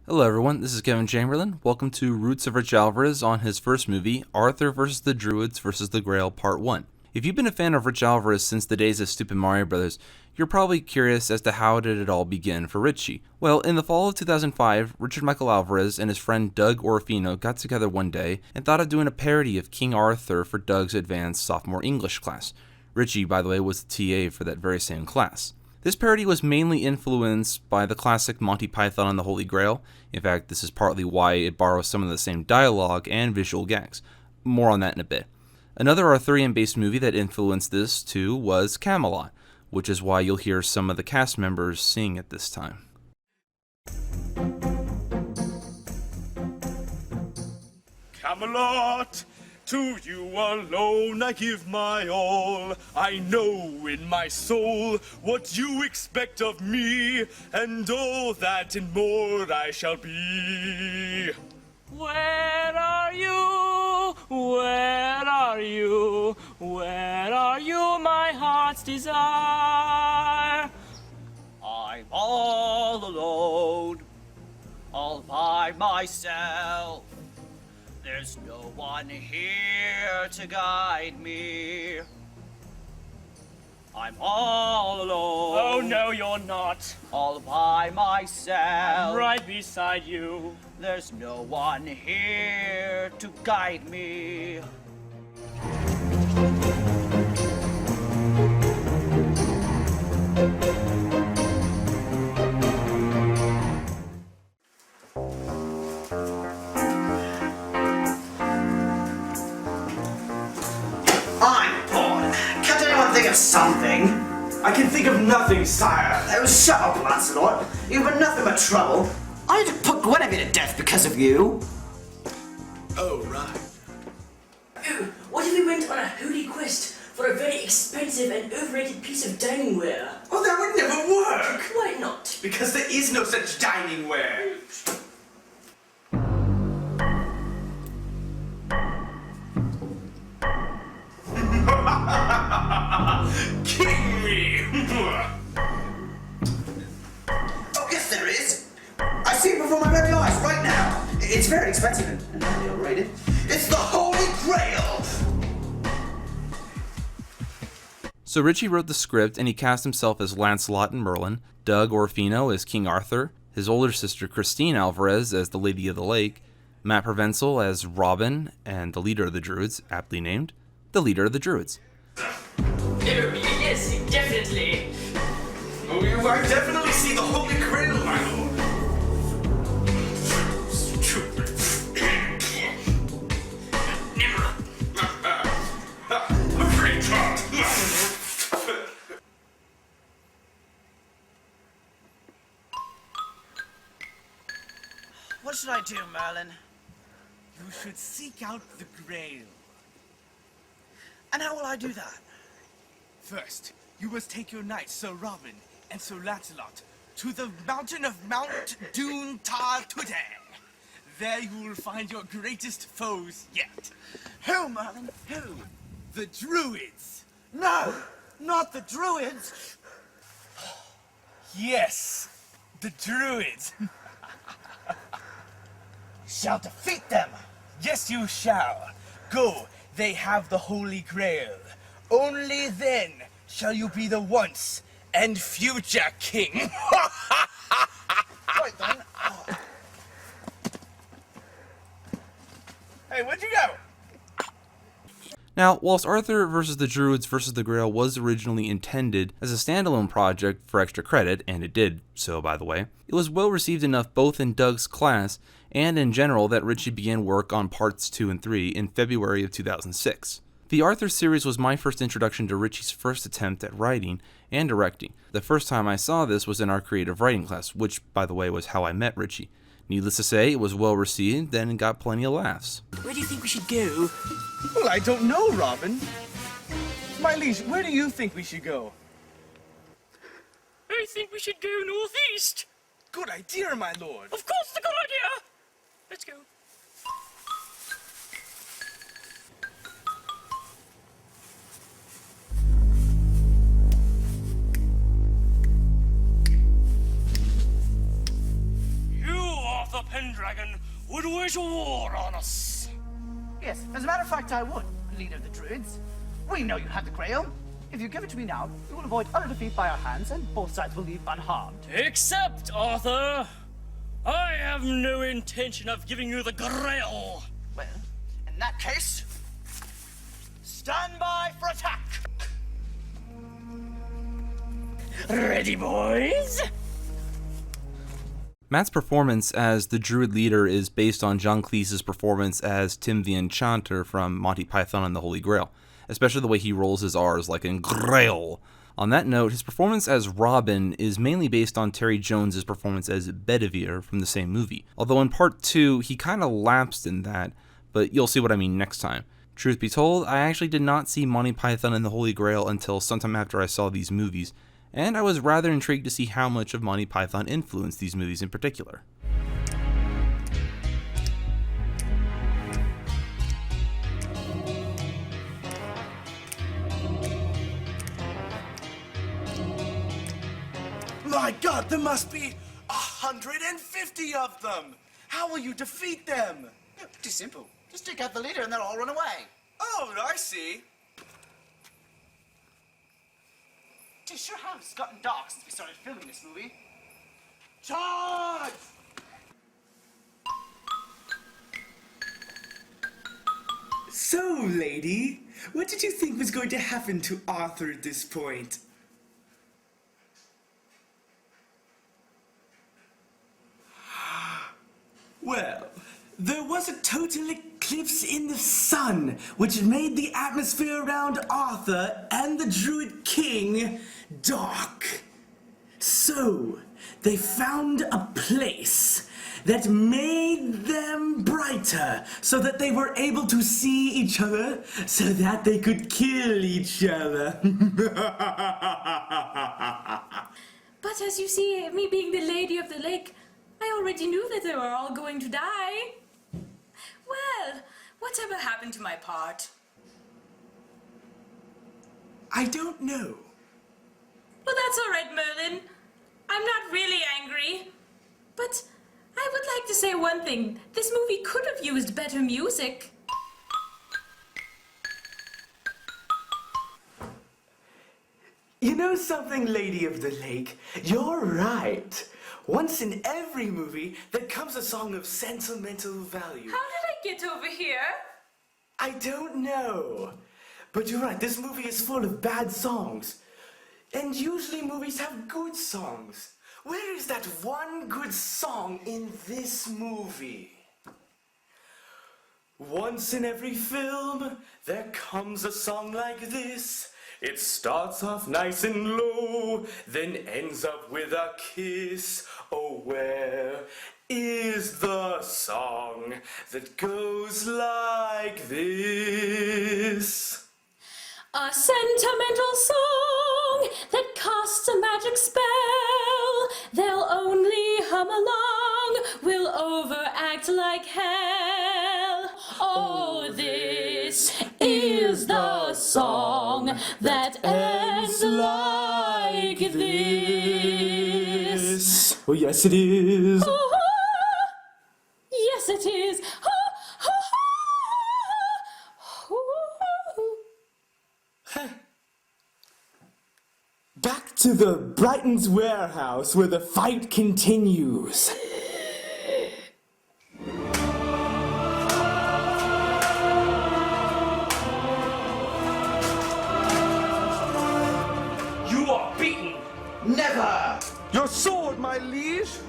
Hello everyone, this is KTChamberlain. Welcome to Roots of Rich Alvarez on his first movie, Arthur vs. the Druids vs. the Grail Part 1. If you've been a fan of Rich Alvarez since the days of Super Mario Bros., you're probably curious as to how did it all begin for Richie. Well, in the fall of 2005, Richard Michael Alvarez and his friend Doug Orofino got together one day and thought of doing a parody of King Arthur for Doug's advanced sophomore English class. Richie, by the way, was the TA for that very same class. This parody was mainly influenced by the classic Monty Python and the Holy Grail. In fact, this is partly why it borrows some of the same dialogue and visual gags. More on that in a bit. Another Arthurian-based movie that influenced this too was Camelot, which is why you'll hear some of the cast members sing at this time. Camelot, to you alone I give my all. I know in my soul what you expect of me, and all that and more I shall be. Where are you? Where are you? Where are you, my heart's desire? I'm all alone, all by myself. There's no one here to guide me. I'm all alone. Oh, no, you're not. All by myself. Right beside you. There's no one here to guide me. I'm bored. Can't anyone think of something? I can think of nothing, sire. Oh, shut up, Lancelot. You've been nothing but trouble. I had to put Guinevere to death because of you. Oh, right. Ooh, what if we went on a holy quest for a very expensive and overrated piece of dining ware? Well, that would never work. Why not? Because there is no such dining ware. King me! Oh, yes, there is. I see it before my very eyes right now. It's very expensive and highly overrated. It's the Holy Grail! So Richie wrote the script and he cast himself as Lancelot and Merlin, Doug Orofino as King Arthur, his older sister Christine Alvarez as the Lady of the Lake, Matt Provenzel as Robin, and the leader of the Druids, aptly named, the leader of the Druids. Oh, yes, definitely. Oh, you I definitely see the Holy Grail, my lord. What should I do, Merlin? You should seek out the Grail. And how will I do that? First, you must take your knights, Sir Robin and Sir Lancelot, to the mountain of Mount Doon Tar Tutte. There you will find your greatest foes yet. Who, Merlin? Who? The Druids. No, not the Druids. Yes, the Druids. Shall defeat them. Yes, you shall. Go, they have the Holy Grail. Only then shall you be the once and future king. Right then. Hey, where'd you go? Now, whilst Arthur vs. the Druids vs. the Grail was originally intended as a standalone project for extra credit, and it did so by the way, it was well received enough both in Doug's class and in general that Richie began work on parts 2 and 3 in February of 2006. The Arthur series was my first introduction to Richie's first attempt at writing and directing. The first time I saw this was in our creative writing class, which by the way was how I met Richie. Needless to say, it was well received and got plenty of laughs. Where do you think we should go? Well, I don't know, Robin. My liege, where do you think we should go? I think we should go northeast. Good idea, my lord. Of course, it's a good idea. Let's go. Green Dragon would wage war on us. Yes, as a matter of fact, I would, leader of the Druids. We know you have the Grail. If you give it to me now, you will avoid utter defeat by our hands, and both sides will leave unharmed. Except, Arthur, I have no intention of giving you the Grail. Well, in that case, stand by for attack! Ready, boys? Matt's performance as the Druid leader is based on John Cleese's performance as Tim the Enchanter from Monty Python and the Holy Grail, especially the way he rolls his R's like in Grail. On that note, his performance as Robin is mainly based on Terry Jones' performance as Bedivere from the same movie, although in part 2 he kinda lapsed in that, but you'll see what I mean next time. Truth be told, I actually did not see Monty Python and the Holy Grail until sometime after I saw these movies, and I was rather intrigued to see how much of Monty Python influenced these movies in particular. My God, there must be 150 of them! How will you defeat them? Pretty simple. Just take out the leader and they'll all run away. Oh, I see. It sure has gotten dark since we started filming this movie. Charge! So, lady, what did you think was going to happen to Arthur at this point? Well, there was a total eclipse in the sun, which made the atmosphere around Arthur and the Druid King dark. So, they found a place that made them brighter so that they were able to see each other so that they could kill each other. But as you see, me being the Lady of the Lake, I already knew that they were all going to die. Well, whatever happened to my part? I don't know. Well, that's all right, Merlin. I'm not really angry. But I would like to say one thing. This movie could have used better music. You know something, Lady of the Lake? You're right. Once in every movie, there comes a song of sentimental value. How did I get over here? I don't know. But you're right, this movie is full of bad songs. And usually movies have good songs. Where is that one good song in this movie? Once in every film, there comes a song like this. It starts off nice and low, then ends up with a kiss. Oh, where is the song that goes like this? A sentimental song that casts a magic spell. They'll only hum along, will overact like hell. Oh, this is the song that ends like this. Oh, yes, it is. Oh, yes, it is. Back to the Brighton's warehouse where the fight continues. You are beaten. Never! Your sword, my liege!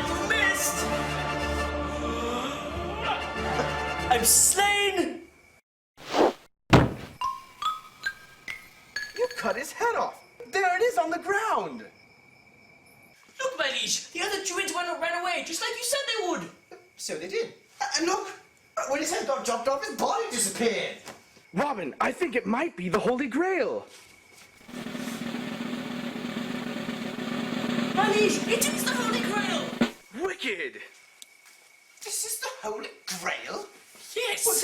You missed. I'm slain. You cut his head off. There it is on the ground. Look, my liege, the other Druids ran away, just like you said they would. So they did. And look, when his head got chopped off, his body disappeared. Robin, I think it might be the Holy Grail. My liege, it is the Holy Grail. Wicked! This is the Holy Grail? Yes. Well,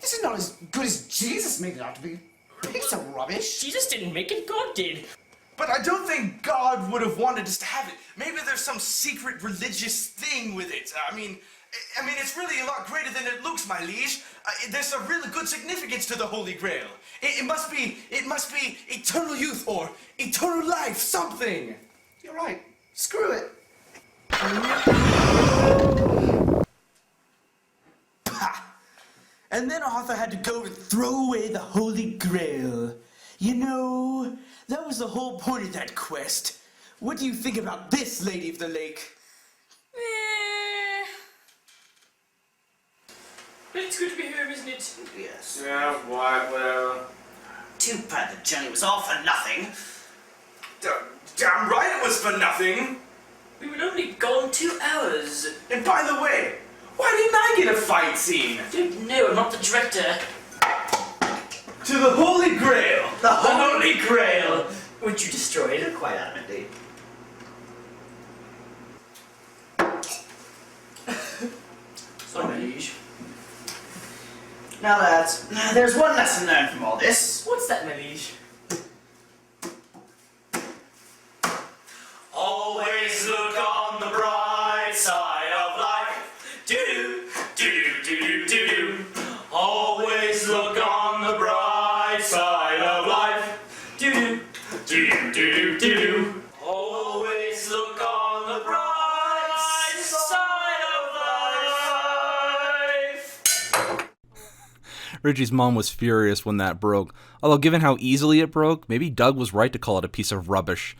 this is not as good as Jesus made it out to be. Piece of rubbish. Jesus didn't make it, God did. But I don't think God would have wanted us to have it. Maybe there's some secret religious thing with it. I mean, it's really a lot greater than it looks, my liege. There's a really good significance to the Holy Grail. It must be eternal youth or eternal life, something. You're right. Screw it. Pah! And then Arthur had to go and throw away the Holy Grail. You know, that was the whole point of that quest. What do you think about this, Lady of the Lake? But it's good to be home, isn't it? Yes. Yeah, whatever. Too bad the journey was all for nothing. Damn right it was for nothing. We were only gone 2 hours. And by the way, why didn't I get a fight scene? Dude, no, I'm not the director. To the Holy Grail. The Holy Grail! Would you destroy it? Quite adamantly. Sorry, my liege. Now, lads, there's one lesson learned from all this. What's that, my liege? Always look on the bright side of life. Do do do do do. Always look on the bright side of life. Do do do do. Always look on the bright side of life. Reggie's mom was furious when that broke, although given how easily it broke, maybe Doug was right to call it a piece of rubbish.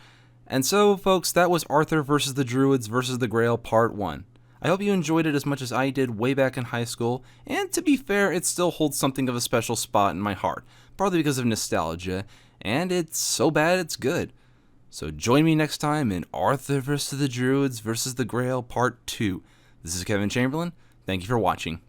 And so, folks, that was Arthur versus the Druids versus the Grail Part 1. I hope you enjoyed it as much as I did way back in high school, and to be fair, it still holds something of a special spot in my heart, partly because of nostalgia, and it's so bad it's good. So join me next time in Arthur versus the Druids versus the Grail Part 2. This is KTChamberlain. Thank you for watching.